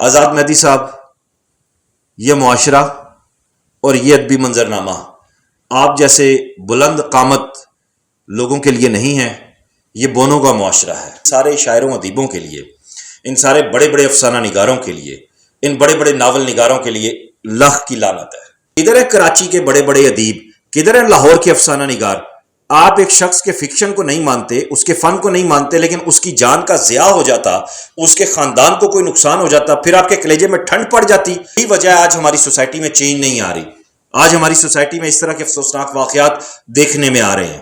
آزاد مہدی صاحب، یہ معاشرہ اور یہ ادبی منظرنامہ آپ جیسے بلند قامت لوگوں کے لیے نہیں ہے، یہ بونوں کا معاشرہ ہے۔ سارے شاعروں ادیبوں کے لیے، ان سارے بڑے بڑے افسانہ نگاروں کے لیے، ان بڑے بڑے ناول نگاروں کے لیے لاکھ کی لعنت ہے۔ کدھر ہے کراچی کے بڑے بڑے ادیب، کدھر ہے لاہور کے افسانہ نگار؟ آپ ایک شخص کے فکشن کو نہیں مانتے، اس کے فن کو نہیں مانتے، لیکن اس کی جان کا ضیاع ہو جاتا، اس کے خاندان کو کوئی نقصان ہو جاتا، پھر آپ کے کلیجے میں ٹھنڈ پڑ جاتی۔ یہی وجہ ہے آج ہماری سوسائٹی میں چینج نہیں آ رہی، آج ہماری سوسائٹی میں اس طرح کے افسوسناک واقعات دیکھنے میں آ رہے ہیں۔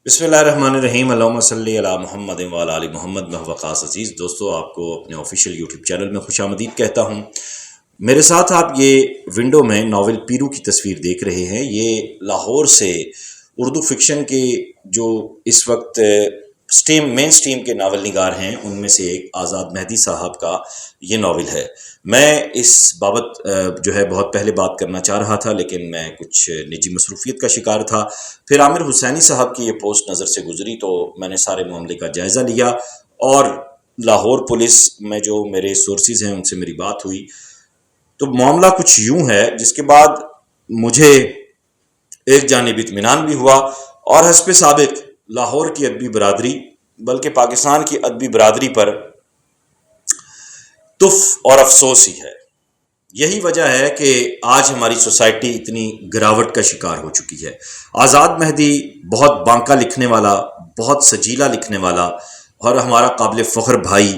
بسم اللہ الرحمن الرحیم، اللہم صلی علی محمد وعلی آل محمد وقاص عزیز۔ دوستو، آپ کو اپنے آفیشیل یوٹیوب چینل میں خوش آمدید کہتا ہوں۔ میرے ساتھ آپ یہ ونڈو میں ناول پیرو کی تصویر دیکھ رہے ہیں۔ یہ لاہور سے اردو فکشن کے جو اس وقت مین سٹریم کے ناول نگار ہیں، ان میں سے ایک آزاد مہدی صاحب کا یہ ناول ہے۔ میں اس بابت جو ہے بہت پہلے بات کرنا چاہ رہا تھا، لیکن میں کچھ نجی مصروفیت کا شکار تھا۔ پھر عامر حسینی صاحب کی یہ پوسٹ نظر سے گزری تو میں نے سارے معاملے کا جائزہ لیا، اور لاہور پولیس میں جو میرے سورسز ہیں ان سے میری بات ہوئی تو معاملہ کچھ یوں ہے، جس کے بعد مجھے ایک جانب اطمینان بھی ہوا، اور حسب سابق لاہور کی ادبی برادری بلکہ پاکستان کی ادبی برادری پر تف اور افسوس ہی ہے۔ یہی وجہ ہے کہ آج ہماری سوسائٹی اتنی گراوٹ کا شکار ہو چکی ہے۔ آزاد مہدی بہت بانکا لکھنے والا، بہت سجیلا لکھنے والا، اور ہمارا قابل فخر بھائی،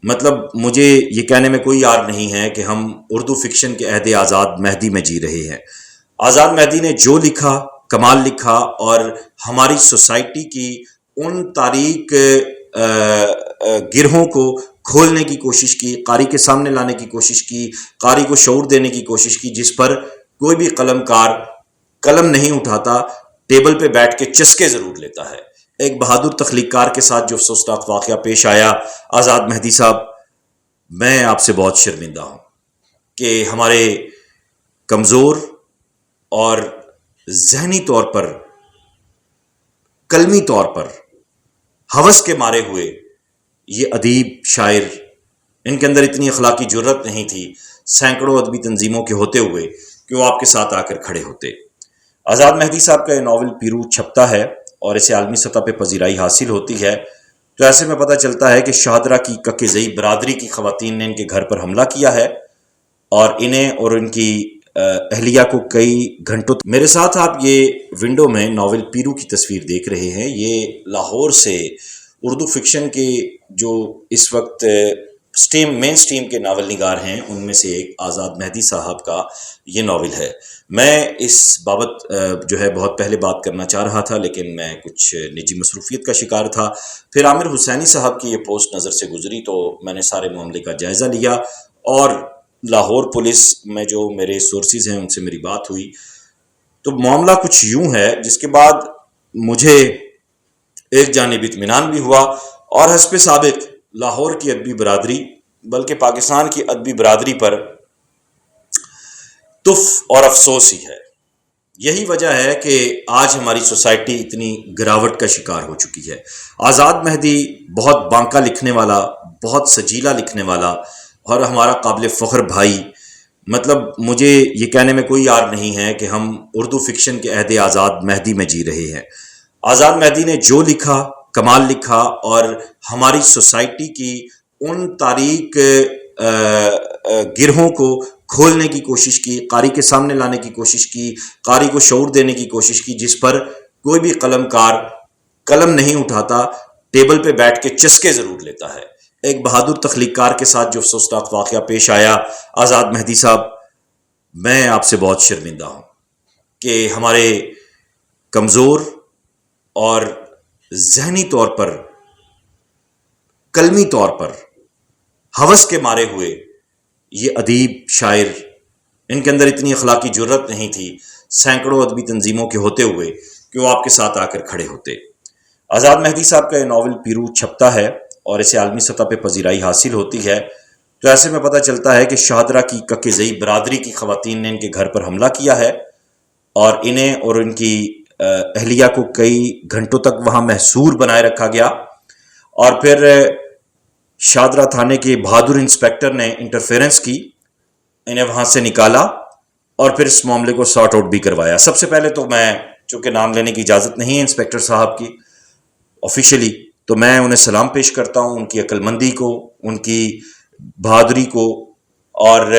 مطلب مجھے یہ کہنے میں کوئی عار نہیں ہے کہ ہم اردو فکشن کے عہد آزاد مہدی میں جی رہے ہیں۔ آزاد مہدی نے جو لکھا کمال لکھا، اور ہماری سوسائٹی کی ان تاریک گرہوں کو کھولنے کی کوشش کی، قاری کے سامنے لانے کی کوشش کی، قاری کو شعور دینے کی کوشش کی، جس پر کوئی بھی قلم کار قلم نہیں اٹھاتا، ٹیبل پہ بیٹھ کے چسکے ضرور لیتا ہے۔ ایک بہادر تخلیق کار کے ساتھ جو افسوسناک واقعہ پیش آیا، آزاد مہدی صاحب، میں آپ سے بہت شرمندہ ہوں کہ ہمارے کمزور اور ذہنی طور پر، قلمی طور پر ہوس کے مارے ہوئے یہ ادیب شاعر، ان کے اندر اتنی اخلاقی جرت نہیں تھی سینکڑوں ادبی تنظیموں کے ہوتے ہوئے کہ وہ آپ کے ساتھ آ کر کھڑے ہوتے۔ آزاد مہدی صاحب کا یہ ناول پیرو چھپتا ہے اور اسے عالمی سطح پہ پذیرائی حاصل ہوتی ہے، تو ایسے میں پتہ چلتا ہے کہ شاہدرہ کی ککزئی برادری کی خواتین نے ان کے گھر پر حملہ کیا ہے، اور انہیں اور ان کی اہلیہ کو کئی گھنٹوں میرے ساتھ آپ یہ ونڈو میں ناول پیرو کی تصویر دیکھ رہے ہیں۔ یہ لاہور سے اردو فکشن کے جو اس وقت مین سٹریم کے ناول نگار ہیں، ان میں سے ایک آزاد مہدی صاحب کا یہ ناول ہے۔ میں اس بابت جو ہے بہت پہلے بات کرنا چاہ رہا تھا، لیکن میں کچھ نجی مصروفیت کا شکار تھا۔ پھر عامر حسینی صاحب کی یہ پوسٹ نظر سے گزری تو میں نے سارے معاملے کا جائزہ لیا، اور لاہور پولیس میں جو میرے سورسز ہیں ان سے میری بات ہوئی تو معاملہ کچھ یوں ہے، جس کے بعد مجھے ایک جانب اطمینان بھی ہوا، اور حسب سابق لاہور کی ادبی برادری بلکہ پاکستان کی ادبی برادری پر تف اور افسوس ہی ہے۔ یہی وجہ ہے کہ آج ہماری سوسائٹی اتنی گراوٹ کا شکار ہو چکی ہے۔ آزاد مہدی بہت بانکا لکھنے والا، بہت سجیلا لکھنے والا، اور ہمارا قابل فخر بھائی، مطلب مجھے یہ کہنے میں کوئی عار نہیں ہے کہ ہم اردو فکشن کے عہد آزاد مہدی میں جی رہے ہیں۔ آزاد مہدی نے جو لکھا کمال لکھا، اور ہماری سوسائٹی کی ان تاریک گرہوں کو کھولنے کی کوشش کی، قاری کے سامنے لانے کی کوشش کی، قاری کو شعور دینے کی کوشش کی، جس پر کوئی بھی قلم کار قلم نہیں اٹھاتا، ٹیبل پہ بیٹھ کے چسکے ضرور لیتا ہے۔ ایک بہادر تخلیق کار کے ساتھ جو افسوسناک واقعہ پیش آیا، آزاد مہدی صاحب، میں آپ سے بہت شرمندہ ہوں کہ ہمارے کمزور اور ذہنی طور پر، قلمی طور پر ہوس کے مارے ہوئے یہ ادیب شاعر، ان کے اندر اتنی اخلاقی جرت نہیں تھی سینکڑوں ادبی تنظیموں کے ہوتے ہوئے کہ وہ آپ کے ساتھ آ کر کھڑے ہوتے۔ آزاد مہدی صاحب کا یہ ناول پیرو چھپتا ہے اور اسے عالمی سطح پہ پذیرائی حاصل ہوتی ہے، تو ایسے میں پتہ چلتا ہے کہ شاہدرہ کی ککزئی برادری کی خواتین نے ان کے گھر پر حملہ کیا ہے، اور انہیں اور ان کی اہلیہ کو کئی گھنٹوں تک وہاں محصور بنائے رکھا گیا، اور پھر شادرہ تھانے کے بہادر انسپیکٹر نے انٹرفیرنس کی، انہیں وہاں سے نکالا اور پھر اس معاملے کو سارٹ آؤٹ بھی کروایا۔ سب سے پہلے تو میں، چونکہ نام لینے کی اجازت نہیں ہے انسپیکٹر صاحب کی آفیشلی، تو میں انہیں سلام پیش کرتا ہوں، ان کی عقل مندی کو، ان کی بہادری کو، اور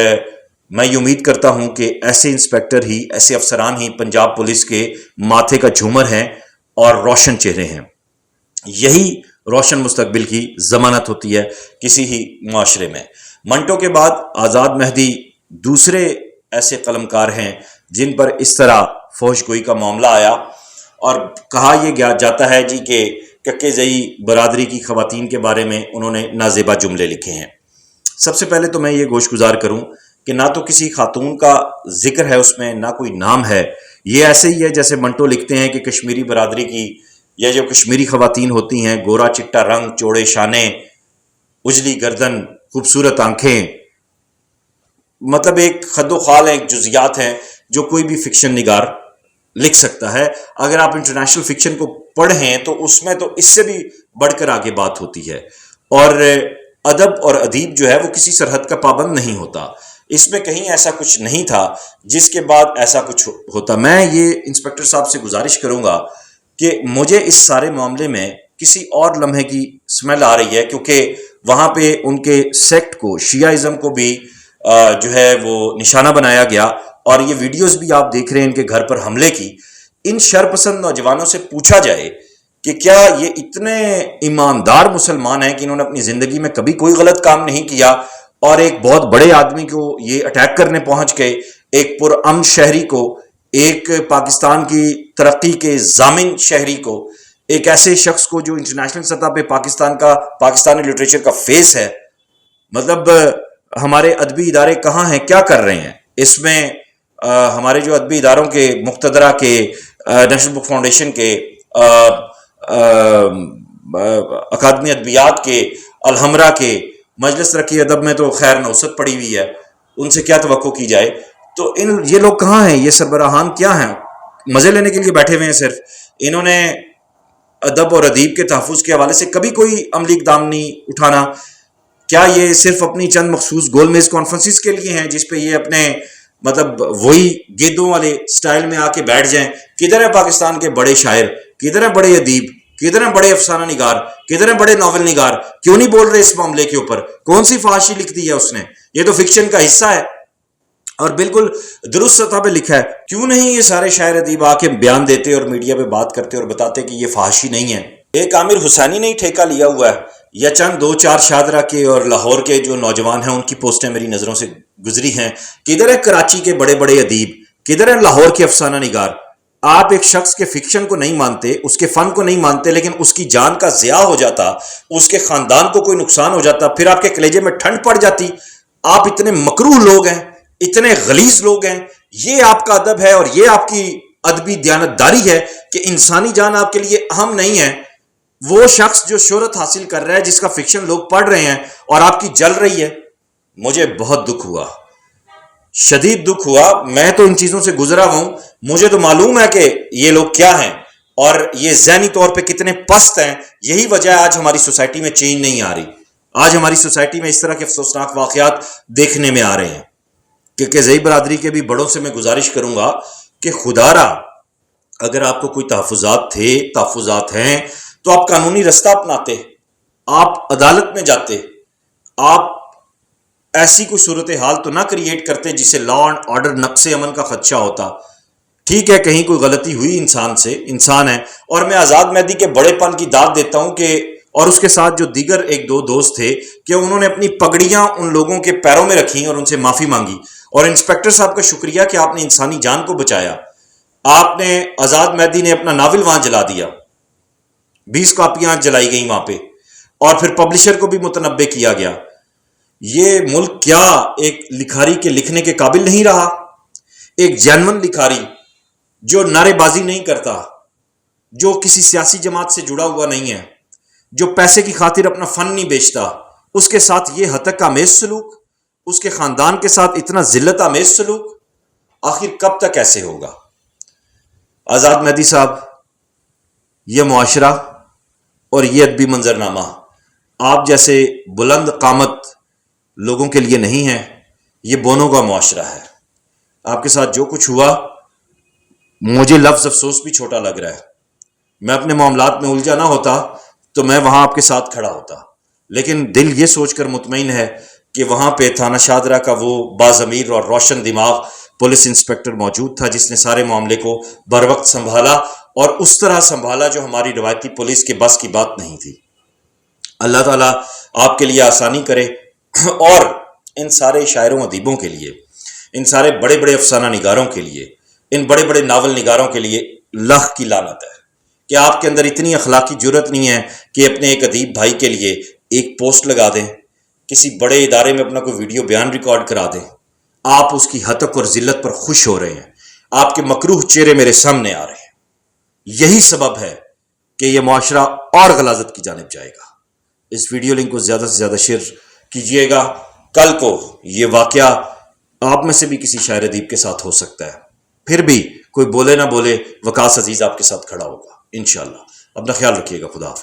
میں یہ امید کرتا ہوں کہ ایسے انسپیکٹر ہی، ایسے افسران ہی پنجاب پولیس کے ماتھے کا جھومر ہیں اور روشن چہرے ہیں۔ یہی روشن مستقبل کی ضمانت ہوتی ہے کسی ہی معاشرے میں۔ منٹو کے بعد آزاد مہدی دوسرے ایسے قلمکار ہیں جن پر اس طرح فحش گوئی کا معاملہ آیا، اور کہا یہ جاتا ہے جی کہ ککے زئی برادری کی خواتین کے بارے میں انہوں نے نازیبا جملے لکھے ہیں۔ سب سے پہلے تو میں یہ گوش گزار کروں کہ نہ تو کسی خاتون کا ذکر ہے اس میں، نہ کوئی نام ہے۔ یہ ایسے ہی ہے جیسے منٹو لکھتے ہیں کہ کشمیری برادری کی، یا جو کشمیری خواتین ہوتی ہیں، گورا چٹا رنگ، چوڑے شانے، اجلی گردن، خوبصورت آنکھیں، مطلب ایک خد و خال ہے، ایک جزیات ہیں جو کوئی بھی فکشن نگار لکھ سکتا ہے۔ اگر آپ انٹرنیشنل فکشن کو پڑھیں تو اس میں تو اس سے بھی بڑھ کر آگے بات ہوتی ہے، اور ادب اور ادیب جو ہے وہ کسی سرحد کا پابند نہیں ہوتا۔ اس میں کہیں ایسا کچھ نہیں تھا جس کے بعد ایسا کچھ ہوتا۔ میں یہ انسپیکٹر صاحب سے گزارش کروں گا کہ مجھے اس سارے معاملے میں کسی اور لمحے کی سمیل آ رہی ہے، کیونکہ وہاں پہ ان کے سیکٹ کو، شیعہ کو بھی جو ہے وہ نشانہ بنایا گیا، اور یہ ویڈیوز بھی آپ دیکھ رہے ہیں ان کے گھر پر حملے کی۔ ان شرپسند نوجوانوں سے پوچھا جائے کہ کیا یہ اتنے ایماندار مسلمان ہیں کہ انہوں نے اپنی زندگی میں کبھی کوئی غلط کام نہیں کیا، اور ایک بہت بڑے آدمی کو یہ اٹیک کرنے پہنچ گئے، ایک پرامن شہری کو، ایک پاکستان کی ترقی کے ضامن شہری کو، ایک ایسے شخص کو جو انٹرنیشنل سطح پہ پاکستانی لٹریچر کا فیس ہے۔ مطلب ہمارے ادبی ادارے کہاں ہیں، کیا کر رہے ہیں؟ اس میں ہمارے جو ادبی اداروں کے، مقتدرہ کے، نیشنل بک فاؤنڈیشن کے، اکادمی ادبیات کے، الحمرہ کے، مجلس ترقی ادب میں تو خیر نوست پڑی ہوئی ہے، ان سے کیا توقع کی جائے؟ تو یہ لوگ کہاں ہیں؟ یہ سربراہان کیا ہیں؟ مزے لینے کے لیے بیٹھے ہوئے ہیں صرف۔ انہوں نے ادب اور ادیب کے تحفظ کے حوالے سے کبھی کوئی عملی اقدام نہیں اٹھانا۔ کیا یہ صرف اپنی چند مخصوص گول میز کانفرنسز کے لیے ہیں جس پہ یہ اپنے مطلب وہی گیدوں والے سٹائل میں آ کے بیٹھ جائیں؟ کدھر ہیں پاکستان کے بڑے شاعر؟ کدھر ہیں بڑے ادیب؟ کدھر ہیں بڑے افسانہ نگار؟ کدھر ہیں بڑے ناول نگار؟ کیوں نہیں بول رہے اس معاملے کے اوپر؟ کون سی فحاشی لکھ دی ہے اس نے؟ یہ تو فکشن کا حصہ ہے اور بالکل درست سطح پہ لکھا ہے۔ کیوں نہیں یہ سارے شاعر ادیب آ کے بیان دیتے اور میڈیا پہ بات کرتے اور بتاتے کہ یہ فحاشی نہیں ہے؟ ایک عامر حسینی نے ٹھیکہ لیا ہوا ہے، یا چند دو چار شادرہ کے اور لاہور کے جو نوجوان ہیں ان کی پوسٹیں میری نظروں سے گزری ہیں۔ کدھر ہے کراچی کے بڑے بڑے ادیب؟ کدھر ہے لاہور کے افسانہ نگار؟ آپ ایک شخص کے فکشن کو نہیں مانتے، اس کے فن کو نہیں مانتے، لیکن اس کی جان کا ضیاع ہو جاتا، اس کے خاندان کو کوئی نقصان ہو جاتا، پھر آپ کے کلیجے میں ٹھنڈ پڑ جاتی۔ آپ اتنے مکروہ لوگ ہیں، اتنے غلیظ لوگ ہیں۔ یہ آپ کا ادب ہے اور یہ آپ کی ادبی دیانتداری ہے کہ انسانی جان آپ کے لیے اہم نہیں ہے۔ وہ شخص جو شہرت حاصل کر رہا ہے، جس کا فکشن لوگ پڑھ رہے ہیں اور آپ کی جل رہی ہے۔ مجھے بہت دکھ ہوا، شدید دکھ ہوا۔ میں تو ان چیزوں سے گزرا ہوں، مجھے تو معلوم ہے کہ یہ لوگ کیا ہیں اور یہ ذہنی طور پہ کتنے پست ہیں۔ یہی وجہ ہے آج ہماری سوسائٹی میں چینج نہیں آ رہی۔ آج ہماری سوسائٹی میں اس طرح کے افسوسناک واقعات دیکھنے میں آ رہے ہیں۔ کہ زئی برادری کے بھی بڑوں سے میں گزارش کروں گا کہ خدا را، اگر آپ کو کوئی تحفظات ہیں تو آپ قانونی رستہ اپناتے، آپ عدالت میں جاتے، آپ ایسی کوئی صورتحال تو نہ کریٹ کرتے جسے لا اینڈ آرڈر، نقص امن کا خدشہ ہوتا۔ ٹھیک ہے کہیں کوئی غلطی ہوئی انسان سے، انسان ہے، اور میں آزاد مہدی کے بڑے پن کی داد دیتا ہوں کہ، اور اس کے ساتھ جو دیگر ایک دو دوست تھے، کہ انہوں نے اپنی پگڑیاں ان لوگوں کے پیروں میں رکھیں اور ان سے معافی مانگی۔ اور انسپیکٹر صاحب کا شکریہ کہ آپ نے انسانی جان کو بچایا۔ آپ نے، آزاد مہدی نے اپنا ناول وہاں جلا دیا، 20 کاپیاں جلائی گئیں وہاں پہ، اور پھر پبلشر کو بھی متنبع کیا گیا۔ یہ ملک کیا ایک لکھاری کے لکھنے کے قابل نہیں رہا؟ ایک جینون لکھاری جو نعرے بازی نہیں کرتا، جو کسی سیاسی جماعت سے جڑا ہوا نہیں ہے، جو پیسے کی خاطر اپنا فن نہیں بیچتا، اس کے ساتھ یہ ہتک آمیز سلوک، اس کے خاندان کے ساتھ اتنا ذلت آمیز سلوک، آخر کب تک ایسے ہوگا؟ آزاد مہدی صاحب، یہ معاشرہ اور یہ ادبی منظرنامہ آپ جیسے بلند قامت لوگوں کے لیے نہیں ہے، یہ بونوں کا معاشرہ ہے۔ آپ کے ساتھ جو کچھ ہوا، مجھے لفظ افسوس بھی چھوٹا لگ رہا ہے۔ میں اپنے معاملات میں الجھا نہ ہوتا تو میں وہاں آپ کے ساتھ کھڑا ہوتا، لیکن دل یہ سوچ کر مطمئن ہے کہ وہاں پہ تھانہ شادرہ کا وہ باضمیر اور روشن دماغ پولیس انسپکٹر موجود تھا، جس نے سارے معاملے کو بر وقت سنبھالا، اور اس طرح سنبھالا جو ہماری روایتی پولیس کے بس کی بات نہیں تھی۔ اللہ تعالیٰ آپ کے لیے آسانی کرے، اور ان سارے شاعروں ادیبوں کے لیے، ان سارے بڑے بڑے افسانہ نگاروں کے لیے، ان بڑے بڑے ناول نگاروں کے لیے لاکھ کی لعنت ہے کہ آپ کے اندر اتنی اخلاقی جرت نہیں ہے کہ اپنے ایک ادیب بھائی کے لیے ایک پوسٹ لگا دیں، کسی بڑے ادارے میں اپنا کوئی ویڈیو بیان ریکارڈ کرا دیں۔ آپ اس کی ہتک اور ذلت پر خوش ہو رہے ہیں، آپ کے مکروہ چہرے میرے سامنے آ رہے ہیں۔ یہی سبب ہے کہ یہ معاشرہ اور غلاظت کی جانب جائے گا۔ اس ویڈیو لنک کو زیادہ سے زیادہ شیئر کیجئے گا۔ کل کو یہ واقعہ آپ میں سے بھی کسی شاعر ادیب کے ساتھ ہو سکتا ہے، پھر بھی کوئی بولے نہ بولے، وقاص عزیز آپ کے ساتھ کھڑا ہوگا انشاءاللہ۔ اپنا خیال رکھیے گا۔ خدا حافظ۔